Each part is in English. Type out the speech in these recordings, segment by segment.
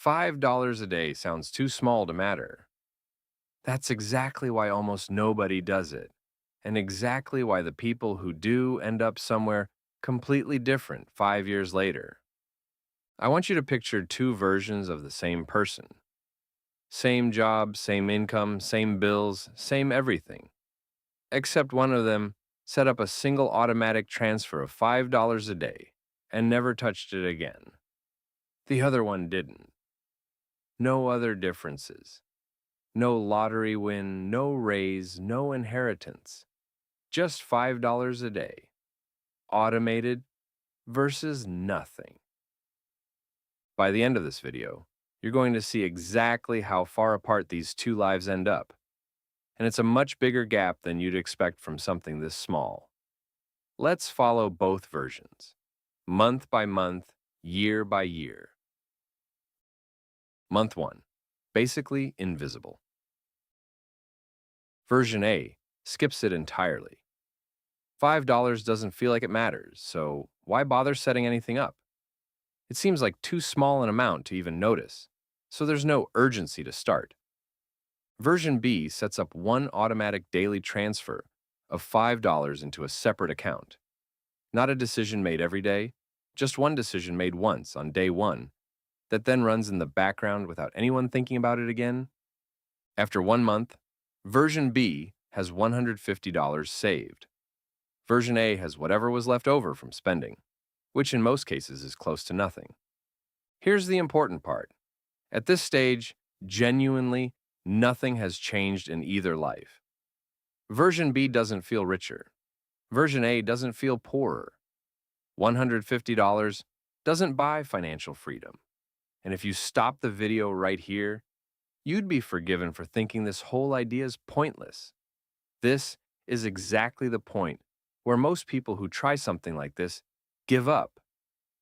$5 a day sounds too small to matter. That's exactly why almost nobody does it, and exactly why the people who do end up somewhere completely different 5 years later. I want you to picture two versions of the same person. Same job, same income, same bills, same everything. Except one of them set up a single automatic transfer of $5 a day and never touched it again. The other one didn't. No other differences. No lottery win, no raise, no inheritance. Just $5 a day. Automated versus nothing. By the end of this video, you're going to see exactly how far apart these two lives end up. And it's a much bigger gap than you'd expect from something this small. Let's follow both versions, month by month, year by year. Month 1, basically invisible. Version A skips it entirely. $5 doesn't feel like it matters, so why bother setting anything up? It seems like too small an amount to even notice, so there's no urgency to start. Version B sets up one automatic daily transfer of $5 into a separate account. Not a decision made every day, just one decision made once on day one that then runs in the background without anyone thinking about it again. After 1 month, version B has $150 saved. Version A has whatever was left over from spending, which in most cases is close to nothing. Here's the important part. At this stage, genuinely, nothing has changed in either life. Version B doesn't feel richer. Version A doesn't feel poorer. $150 doesn't buy financial freedom. And if you stop the video right here, you'd be forgiven for thinking this whole idea is pointless. This is exactly the point where most people who try something like this give up,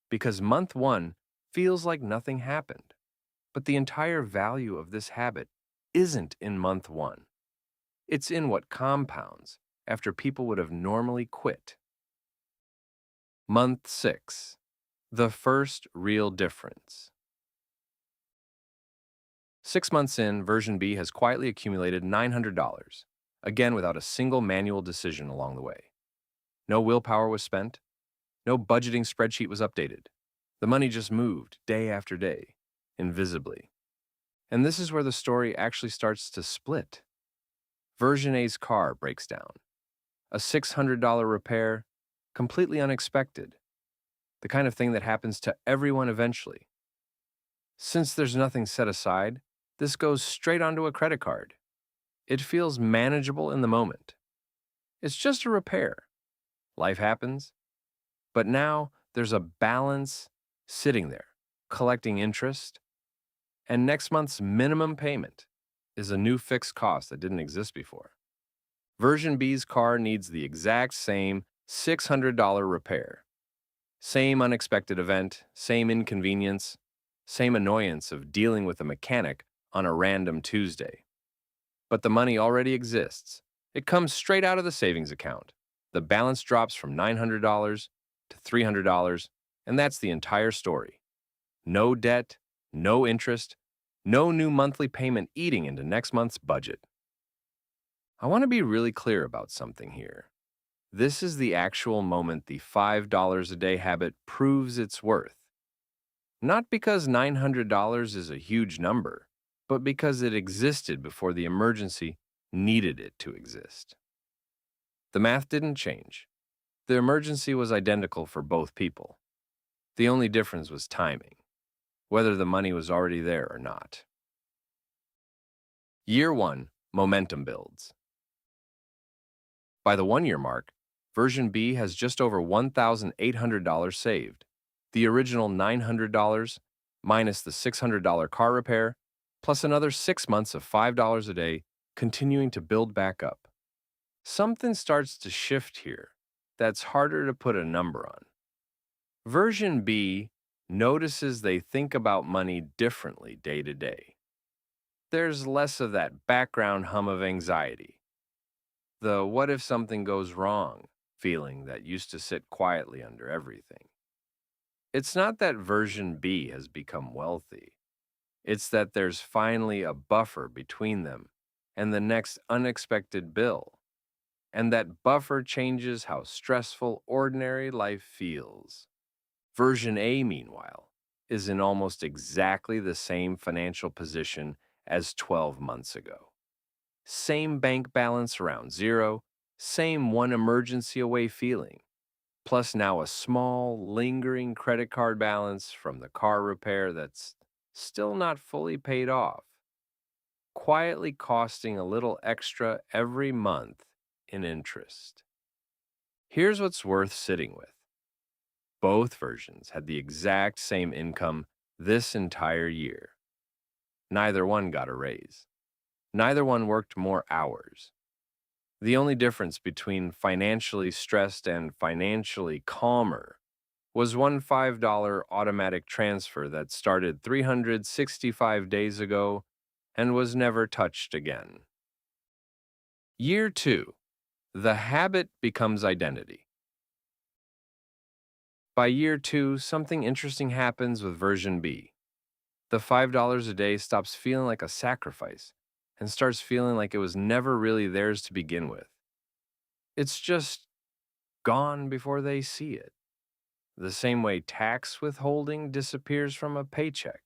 because month 1 feels like nothing happened. But the entire value of this habit isn't in month 1. It's in what compounds after people would have normally quit. Month 6, the first real difference. 6 months in, version B has quietly accumulated $900, again without a single manual decision along the way. No willpower was spent, no budgeting spreadsheet was updated. The money just moved day after day, invisibly. And this is where the story actually starts to split. Version A's car breaks down. A $600 repair, completely unexpected. The kind of thing that happens to everyone eventually. Since there's nothing set aside, this goes straight onto a credit card. It feels manageable in the moment. It's just a repair. Life happens. But now there's a balance sitting there, collecting interest, and next month's minimum payment is a new fixed cost that didn't exist before. Version B's car needs the exact same $600 repair. Same unexpected event, same inconvenience, same annoyance of dealing with a mechanic on a random Tuesday. But the money already exists. It comes straight out of the savings account. The balance drops from $900 to $300, and that's the entire story. No debt, no interest, no new monthly payment eating into next month's budget. I want to be really clear about something here. This is the actual moment the $5 a day habit proves its worth. Not because $900 is a huge number, but because it existed before the emergency needed it to exist. The math didn't change. The emergency was identical for both people. The only difference was timing, whether the money was already there or not. Year 1, momentum builds. By the 1 year mark, version B has just over $1,800 saved. The original $900 minus the $600 car repair, plus another 6 months of $5 a day, continuing to build back up. Something starts to shift here that's harder to put a number on. Version B notices they think about money differently day to day. There's less of that background hum of anxiety. The what if something goes wrong feeling that used to sit quietly under everything. It's not that version B has become wealthy. It's that there's finally a buffer between them and the next unexpected bill. And that buffer changes how stressful ordinary life feels. Version A, meanwhile, is in almost exactly the same financial position as 12 months ago. Same bank balance around zero, same one emergency away feeling, plus now a small, lingering credit card balance from the car repair that's still not fully paid off, quietly costing a little extra every month in interest. Here's what's worth sitting with. Both versions had the exact same income this entire year. Neither one got a raise. Neither one worked more hours. The only difference between financially stressed and financially calmer was one $5 automatic transfer that started 365 days ago and was never touched again. Year 2. The habit becomes identity. By year 2, something interesting happens with version B. The $5 a day stops feeling like a sacrifice and starts feeling like it was never really theirs to begin with. It's just gone before they see it. The same way tax withholding disappears from a paycheck.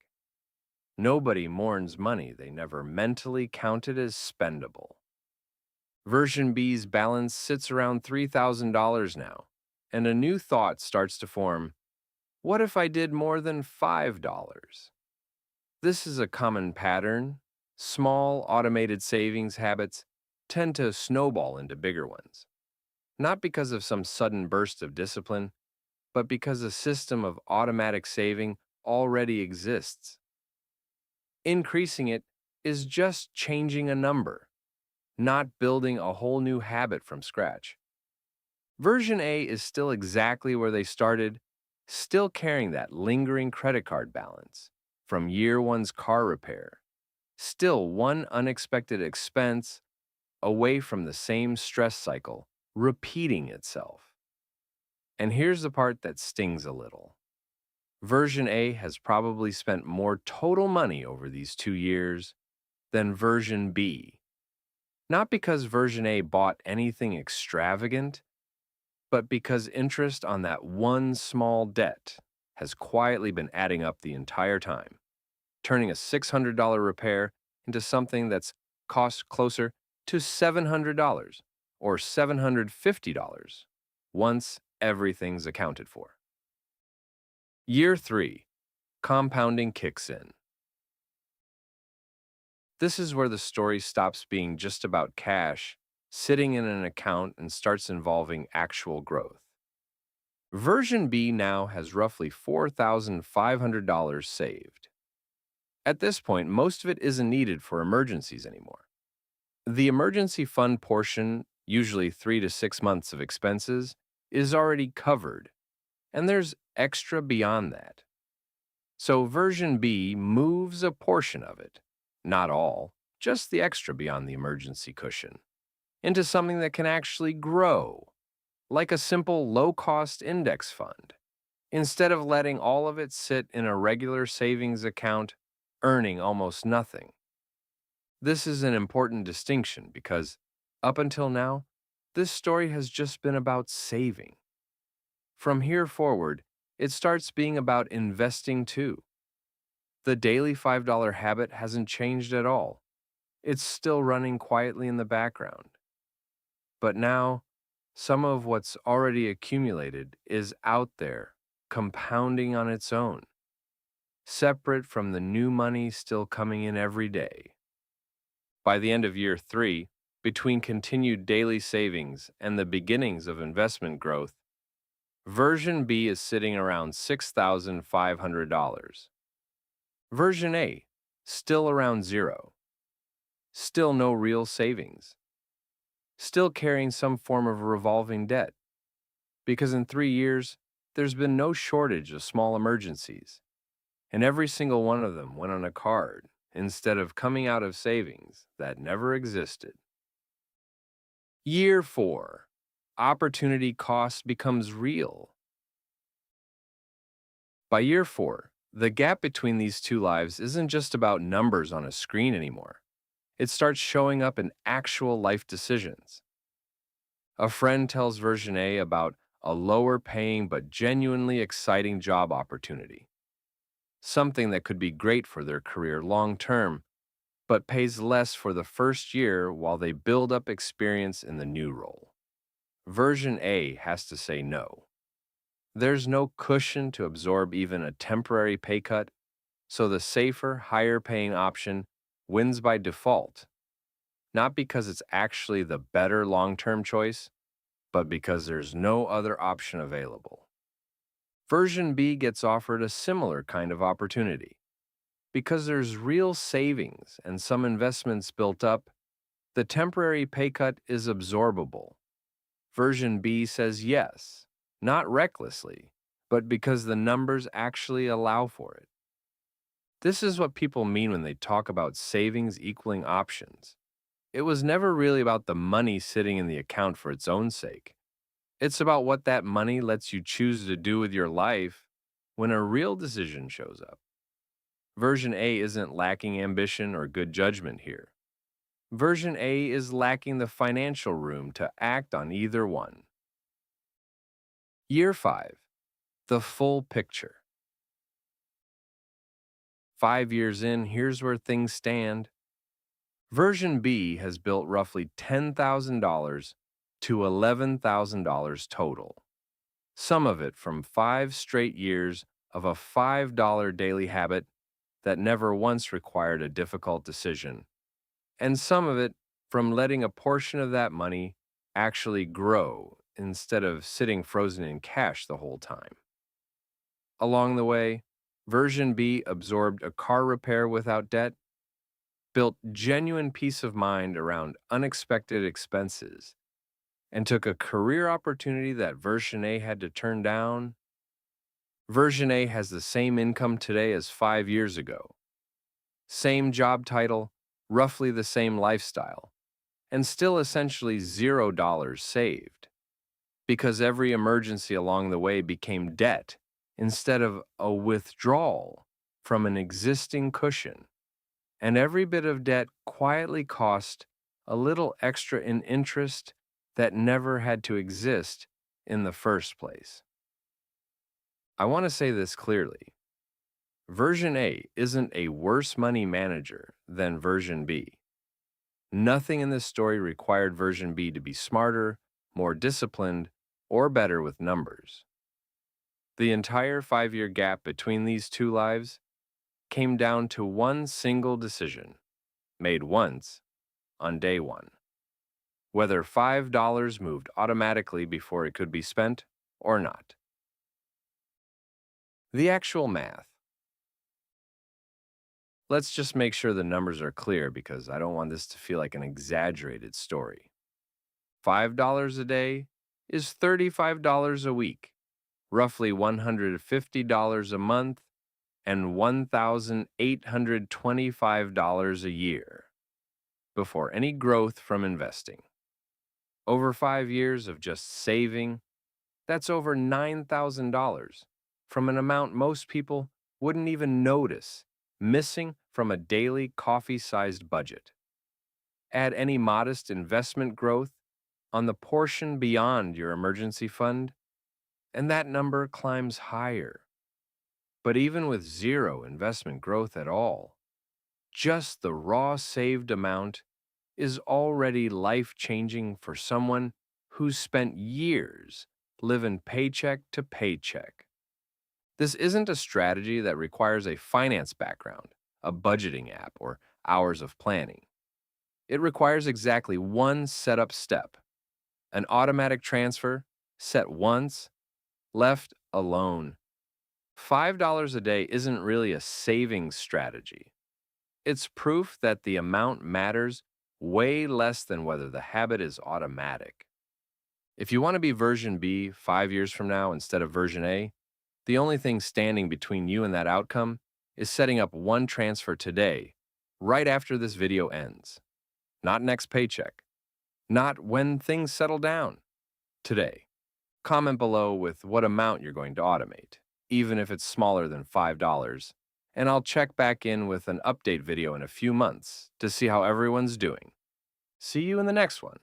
Nobody mourns money they never mentally counted as spendable. Version B's balance sits around $3,000 now, and a new thought starts to form. What if I did more than $5? This is a common pattern. Small, automated savings habits tend to snowball into bigger ones, not because of some sudden burst of discipline, but because a system of automatic saving already exists. Increasing it is just changing a number, not building a whole new habit from scratch. Version A is still exactly where they started, still carrying that lingering credit card balance from year one's car repair, still one unexpected expense away from the same stress cycle repeating itself. And here's the part that stings a little. Version A has probably spent more total money over these 2 years than version B. Not because version A bought anything extravagant, but because interest on that one small debt has quietly been adding up the entire time, turning a $600 repair into something that's cost closer to $700 or $750 once everything's accounted for. Year 3. Compounding kicks in. This is where the story stops being just about cash sitting in an account and starts involving actual growth. Version B now has roughly $4,500 saved. At this point, most of it isn't needed for emergencies anymore. The emergency fund portion, usually 3 to 6 months of expenses, is already covered, and there's extra beyond that. So version B moves a portion of it, not all, just the extra beyond the emergency cushion, into something that can actually grow, like a simple low-cost index fund, instead of letting all of it sit in a regular savings account, earning almost nothing. This is an important distinction because, up until now, this story has just been about saving. From here forward, it starts being about investing too. The daily $5 habit hasn't changed at all. It's still running quietly in the background. But now, some of what's already accumulated is out there, compounding on its own, separate from the new money still coming in every day. By the end of year 3, between continued daily savings and the beginnings of investment growth, version B is sitting around $6,500. Version A, still around zero. Still no real savings. Still carrying some form of revolving debt. Because in 3 years, there's been no shortage of small emergencies, and every single one of them went on a card instead of coming out of savings that never existed. Year 4. Opportunity cost becomes real. By year 4, The gap between these two lives isn't just about numbers on a screen anymore. It starts showing up in actual life decisions. A friend tells version A about a lower paying but genuinely exciting job opportunity, something that could be great for their career long term, but pays less for the first year while they build up experience in the new role. Version A has to say no. There's no cushion to absorb even a temporary pay cut, so the safer, higher paying option wins by default, not because it's actually the better long term choice, but because there's no other option available. Version B gets offered a similar kind of opportunity. Because there's real savings and some investments built up, the temporary pay cut is absorbable. Version B says yes, not recklessly, but because the numbers actually allow for it. This is what people mean when they talk about savings equaling options. It was never really about the money sitting in the account for its own sake. It's about what that money lets you choose to do with your life when a real decision shows up. Version A isn't lacking ambition or good judgment here. Version A is lacking the financial room to act on either one. Year 5. The full picture. 5 years in, here's where things stand. Version B has built roughly $10,000 to $11,000 total. Some of it from 5 straight years of a $5 daily habit that never once required a difficult decision, and some of it from letting a portion of that money actually grow instead of sitting frozen in cash the whole time. Along the way, version B absorbed a car repair without debt, built genuine peace of mind around unexpected expenses, and took a career opportunity that version A had to turn down. Version A has the same income today as 5 years ago, same job title, roughly the same lifestyle, and still essentially $0 saved, because every emergency along the way became debt instead of a withdrawal from an existing cushion. And every bit of debt quietly cost a little extra in interest that never had to exist in the first place. I want to say this clearly. Version A isn't a worse money manager than version B. Nothing in this story required version B to be smarter, more disciplined, or better with numbers. The entire 5-year gap between these two lives came down to one single decision, made once, on day one. Whether $5 moved automatically before it could be spent or not. The actual math. Let's just make sure the numbers are clear because I don't want this to feel like an exaggerated story. $5 a day is $35 a week, roughly $150 a month, and $1,825 a year before any growth from investing. Over 5 years of just saving, that's over $9,000 from an amount most people wouldn't even notice missing from a daily coffee-sized budget. Add any modest investment growth on the portion beyond your emergency fund, and that number climbs higher. But even with zero investment growth at all, just the raw saved amount is already life-changing for someone who's spent years living paycheck to paycheck. This isn't a strategy that requires a finance background, a budgeting app, or hours of planning. It requires exactly one setup step: an automatic transfer, set once, left alone. $5 a day isn't really a savings strategy. It's proof that the amount matters way less than whether the habit is automatic. If you want to be version B 5 years from now instead of version A, the only thing standing between you and that outcome is setting up one transfer today, right after this video ends. Not next paycheck. Not when things settle down. Today. Comment below with what amount you're going to automate. even if it's smaller than $5, and I'll check back in with an update video in a few months to see how everyone's doing. See you in the next one.